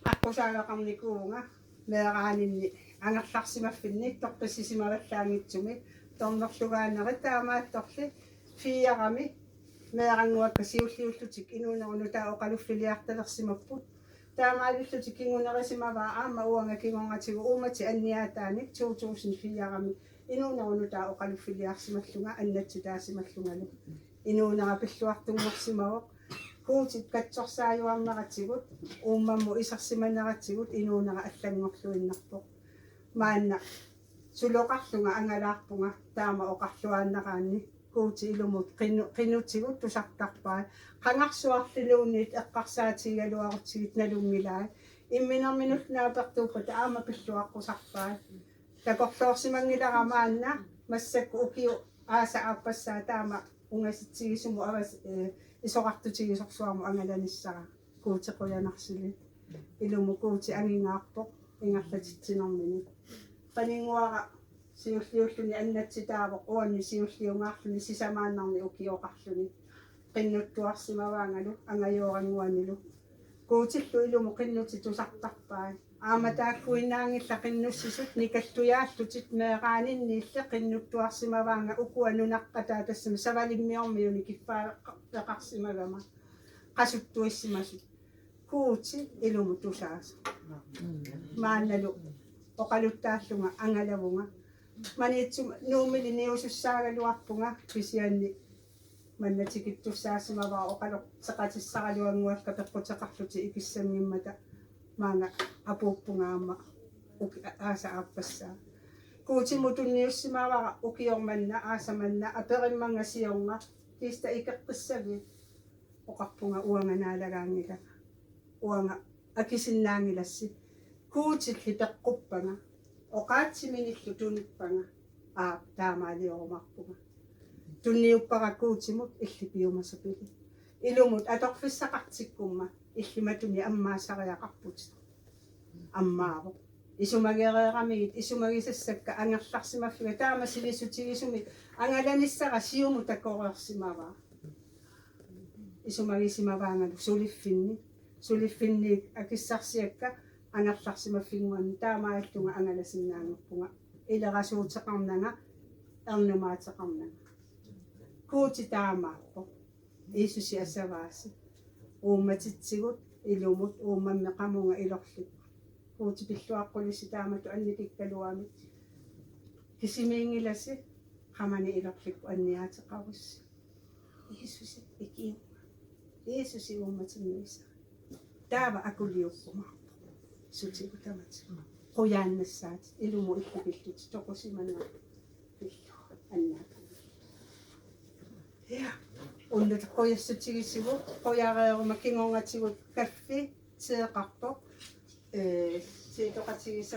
Ako sana kang ni Kunga. Merakanin ni. Ang atlaksimaffinni, toqtissisimavalluangitsumi. Tornerlugaaneri taamaat torli. Fia kami. Meranguakka siulliullutik inuunerunu oqaluffiliartalersimapput. Taamaalullutik kingunerisimaavaa aama uanga kingongatigu uumati anniaataanik tuutuusin fia kami. Inuunerunu oqaluffiliarsimallunga annatsitaasimallungalu. Inuunerapilluartunngorsimaoq. Huutit katsorsaayuarnaqatigut uumammu isarsimanaqatigut inuunera allangorluinnarpoq. Maanna suloqarlunga angalaarpunga taama oqarluaannaqaanni kuuti ilumut qinnutigut tusartarpaa qangarsuarliluunniit eqqarsaatigaluarutsigit nalungilaa imminerminut naapertuuppa taama pilluaqqusarpaa takorloorsimangilera maanna massakku ukiu aasa aapassaa taama ungasitsigisumu avas isoqartutigisorsuarmu angalanissara kuutiquyanarsilit ilumu kuuti angingaarpoq ingarlatitsinermini qaninguara siulliulluni annatsitaavoq uanni siulliungaarluni sisamaannarni ukioqarluni qinnuttuarsimavaangalu angajooranguanilu kuutillu ilumu qinnuti tusartarpaa aama taakkuinnaangilla qinnussisut nikalluyaallutit meeqaaninniille qinnuttuarsimavaanga ukuanunaqqataa tassama savalimmiormiuni kiffaaqarsimagama qasuttuissimasut kuuti ilumu tusaasa maannalu oqaluttaallunga angalavunga maniitsuma nuumili niusussaagaluarpunga pisianni mannatikittussaasimavaa oqaloqseqatissaraluanguakka peqqutеқарлути ikissangimmata maanga apuuppungaama aasa aappassaa kuutimutunniussimavara ukiormanna aasamanna aperimmangasiornga kiista ikeqqissagi oqarpunga uanganaalagaangila uanga akisinnaangilassi kuutilli peqquppanga oqaatsiminillu tunippanga taamaaliormarpunga tunniuppara kuutimut illipiumasapili ilumut atorfissaqartikkumma illimatuni ammaasariaqarput ammaavoq isumagereeramigit isumagisassakka angerlarsimaffiga taama silisutigisumi angalanissara siumu takoreersimavaa isumagisimavaangalu suliffinniik akissarsiakka angerlarsimaffinguanni taamaaltunga angalasinnaangerpunga ilerasuuteqarnanga ernumaatеқарнага kuuti taamaappoq iisusi assavaasi uumatitsigut ilumut uummammeqamunga ilorlik kuuti pilluaqqulisi taamatu annikikkaluamit kisimiingilasi qamani ilorlikku anniaateqarussi iisusi ikiunga iisusi uummatinnuisa taava akuliuppumarpo sutikutamat quyaannassaat ilumu illipillut toqusimanna pillu annaata ja unnut qoyassutigissigu qoyaareeruma kingongatsigut kaffi seeqarpoq siitoqatigisa